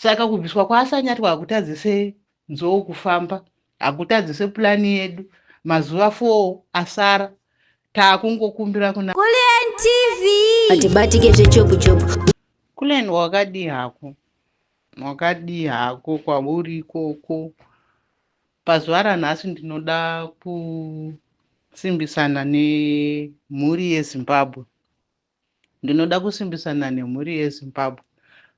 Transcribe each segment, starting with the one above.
Saka kubviswa kwaasanyatwa hakutadzise nzou kufamba, hakutadzise purani yedu. Mazuva 4 asara, taakungokumbira kuna Kulen TV. Atibatike zvechopu-chopu. Kulen wakadii hako kwauri ikoko. Pazuva ranhasi ndinoda kusimbisana nemhuri yeZimbabwe. Ndinoda kusimbisana nemhuri yeZimbabwe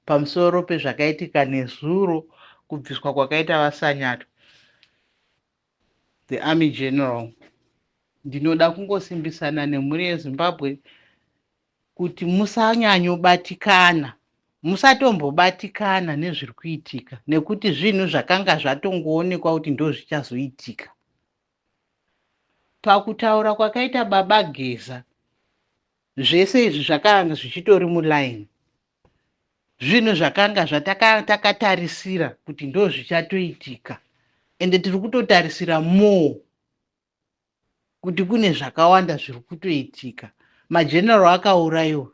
pamusoro pezvakaitika nezuro kubviswa kwakaita vasanyatwa, the army general. Ndinoda kungosimbisana nemhuri yeZimbabwe kuti musanyanyobatikana, musatombobatikana nezviri kuitika, nekuti zvinhu zvakanga zvatongoonekwa kuti ndo zvichazoitika. Pakutaura kwakaita baba Geza, zvese izvi zvakanga zvichitori mulaini, zvinhu zvakanga zvatakatarisira kuti ndo zvichatoitika, ende tiri kutotarisira kuti kune zvakawanda zviri kutoitika. Majenerali akaurayiwa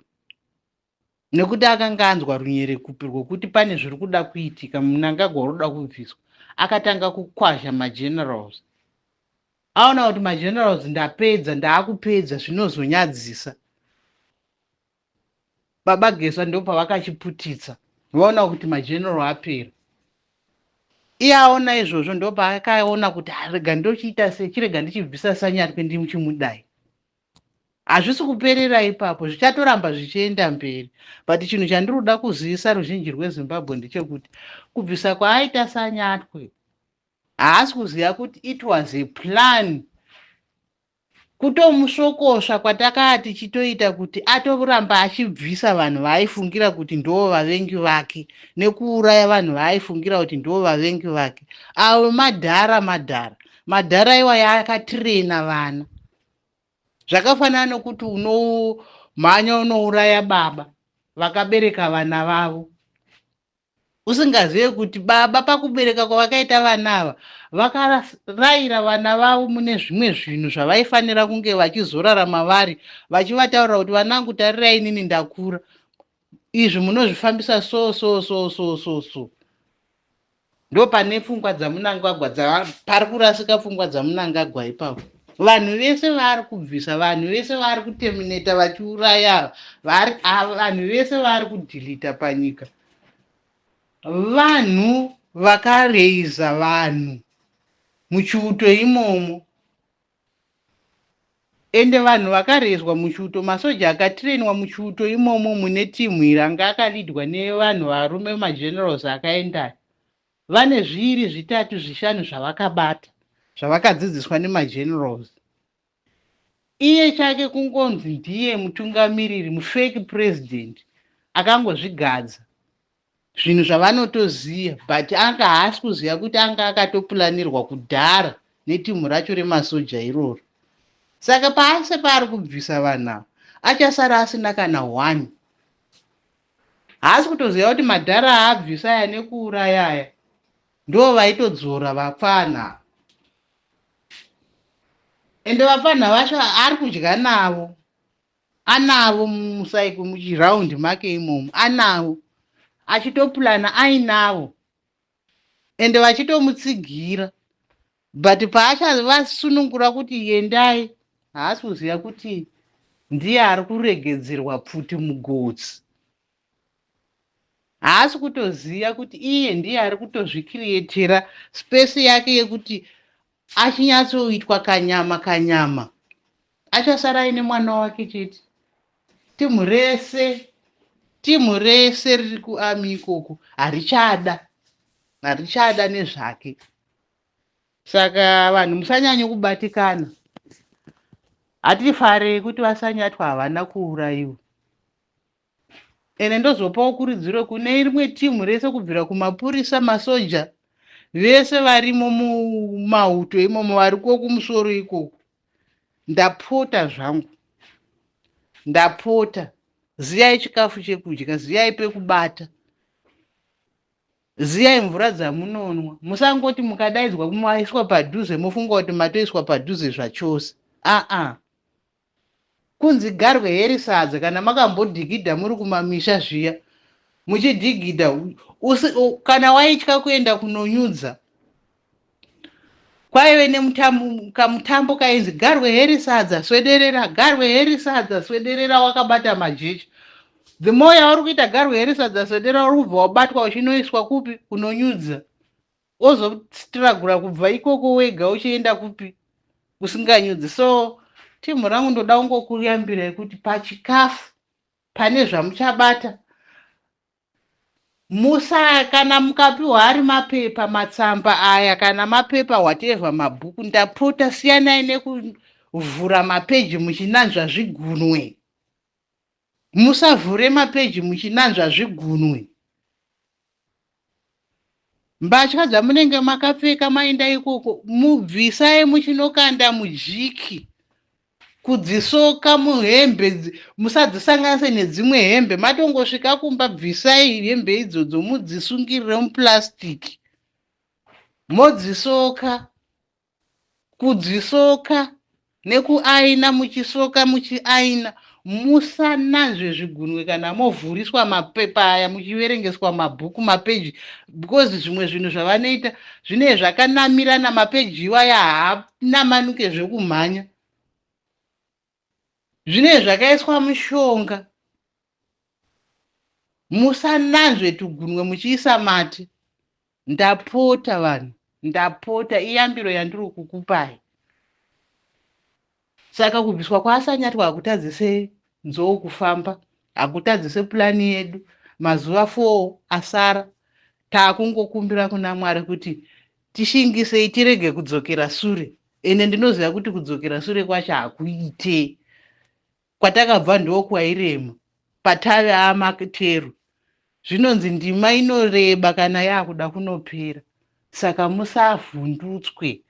nekuti akanga anzwa runyerekupi rwokuti pane zviri kuda kuitika, Mnangagwa unoda kubviswa, akatanga kukwazha majenerals. Aona kuti majenerals ndaakupedza zvinozonyadzisa. Baba Geza ndo pavakachiputitsa, vaona kuti majenerali apera. Iye aona izvozvo ndo paakaona kuti rega ndochiita chirega ndichibvisa Sanyatwe ndichimudai. Hazvisi kuperera ipapo, zvichatoramba zvichienda mberi. But chinhu chandinoda kuzivisa ruzhinji rweZimbabwe ndechekuti kubvisa kwaaita Sanyatwe haasi kuziva kuti it was a plan. Kutomusvokosva kwatakaa tichitoita kuti atoramba achibvisa vanhu vaaifungira kuti ndo vavengi vake, nekuuraya vanhu vaaifungira kuti ndo vavengi vake. Avo madhara iwa yaakatirena vana. Zvakafanana nokuti unomhanya unouraya baba vakabereka vana vavo, usingazive kuti baba pakubereka kwavakaita vana ava vakarayira vana vavo mune zvimwe zvinhu zvavaifanira kunge vachizorarama vari, vachivataurira kuti vanangu tarirai inini ndakura, izvi munozvifambisa so. Ndo pane pfungwa dzaMunangagwa pari kurasika pfungwa dzaMunangagwa ipapo. Vanhu vese vari kubvisa, vanhu vese vari kutemineta vachiuraya, vanhu vese vari kudhilita panyika, vanhu vakareiza vanhu muchiuto imomo. Ende vanhu vakareizwa muchiuto, masoja akatirenwa muchiuto imomo mune timu iranga akalidwa nevanhu varume majenerals akaendayo. Vane 2, 3, 5 zvavakabata, zvavakadzidziswa nemajenerals. Iye chake kungonzi ndiye mutungamiriri, mufake president, akangozvigadza zvinhu zvavanotoziva, but anga haasi kuziva kuti anga akatopulanirwa kudhara netimu racho remasoja iroro. Saka paase paari kubvisa vanhu ava, achasara asina kana 1. Haasi kutoziva kuti madhara aabvisa aya nekuuraya aya ndo vaitodzora vapfana. Ende vapfana vacho ari kudya navo, anavo muchiraundi make imomo, anavo achitopulana ainavo, ende vachitomutsigira, but paachavasunungura kuti yendai, haasi kuziva kuti ndiye ari kuregedzerwa pfuti mugotsi. Haasi kutoziva kuti iye ndiye ari kutozvikirietera spesi yake yekuti achinyatsoitwa kanyama, achasara aine mwana wake chete. Timu rese riri kuami ikoko harichada nezvake. Saka vanhu musanyanye kubatikana. Hatifarei kuti vasanyatwa havana kuurayiwa. Ene ndozopawo kurudziro kune rimwe timu rese kubvira kumapurisa, masoja, vese varimo mumauto imomo vari kumusoro ikoko. Ndapota zvangu, ziyai chikafu chekudya, ziyai pekubata, ziyai mvura dzamunonwa. Musangoti mukadaidzwa kumaiswa padhuze mofunga kuti matoiswa padhuze zvachose. Kunzi garwe heri sadza kana makambodhikidha muri kumamisha zviya, muchidhigidha kana waitya kuenda kunonyudza. Kwaive kamutambo kainzi garwe heri sadza swederera, garwe heri sadza swederera, wakabata majecha. The more yauri kuita garwe heri sadza swederera, uri kubva wabatwa uchinoiswa kupi? Kunonyudza. Ozostragura kubva ikoko wega uchienda kupi? Kusinganyudzi. So timu rangu ndoda kungokuyambirai kuti pachikafu pane zvamuchabata kana mukapiwa ari mapepa, matsamba aya kana mapepa whatever, mabhuku, ndapota siyanai nekuvhura mapeji muchinanzva zvigunwe. Musavhure mapeji muchinanzva zvigunwe. Mbatya dzamunenge makapfeka maenda ikoko mubvisai muchinokanda mujiki, kudzisoka muhembe, musadzisanganise nedzimwe hembe. Matongosvika kumba, bvisai hembe idzodzo mudzisungirire mupurasitiki modzisoka. Kudzisoka nekuaina, muchisoka muchiaina. Musanazve zvigunwe kana movhuriswa mapepa aya muchiverengeswa mabhuku, mapeji, because zvimwe zvinhu zvavanoita zvine zvakanamirana mapeji iwaya haanamanuke zvekumhanya, zvine zvakaiswa mushonga. Musanazve tugunwe muchiisa mate. Ndapota vanhu, ndapota, iyambiro yandiri kukupai. Saka kubviswa kwaasanyatwa hakutadzise nzou kufamba, hakutadzise purani yedu. Mazuva 4 asara, taakungokumbira kuna Mwari kuti tishingisei tirege kudzokera sure. Ene ndinoziva kuti kudzokera sure kwacho hakuite. Kwatakabva ndokwairema, patave amakutero. Zvinonzi ndima inoreba kana yakuda kunopera. Saka musavhundutswe,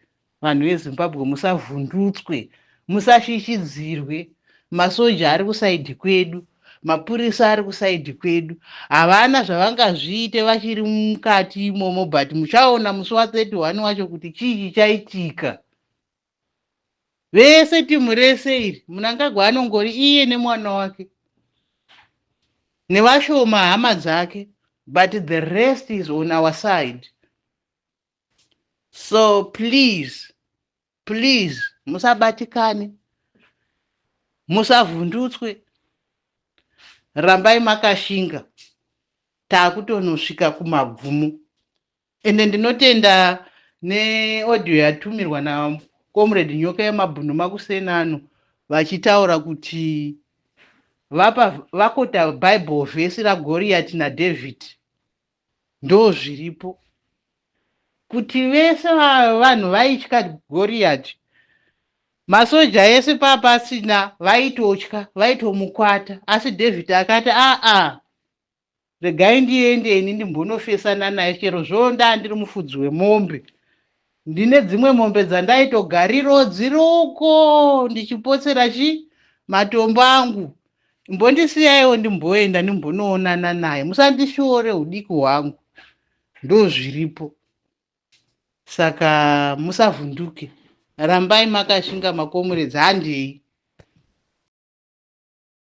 vanhu veZimbabwe, musavhundutswe, musashishidzirwe. Masoja ari kusaidhi kwedu, mapurisa ari kusaidhi kwedu. Havana zvavangazviite vachiri mukati imomo, but muchaona musi wa31 wacho kuti chii chaitika. Vese timu rese iri Mnangagwa anongori iye nemwana wake nevashoma hama dzake, but the rest is on our side. So please, please, musabatikane, musavhundutswe, rambai makashinga. Taakutonosvika kumabvumo. Ende ndinotenda neaudio yatumirwa naComrade Nyoka yeMabhunu Makusenano vachitaura kuti vakota Bible vhesi raGoriati naDavid ndo zviripo, kuti vese vanhu vaitya Goriati. Masoja ese papasina vaitotya, vaitomukwata, asi David akati regai ndiendeni ndimbonofesana naye, chero zvonda ndiri mufudzi wemombe. Ndine dzimwe mombe dzandaitogariro dziroko ndichipotsera matombo angu. Mbondisiyaiwo ndimboenda ndimbonoonana naye, musandishoore udiki hwangu. Ndo zviripo. Saka musavhunduke, rambai makashinga makomuredzi. Handei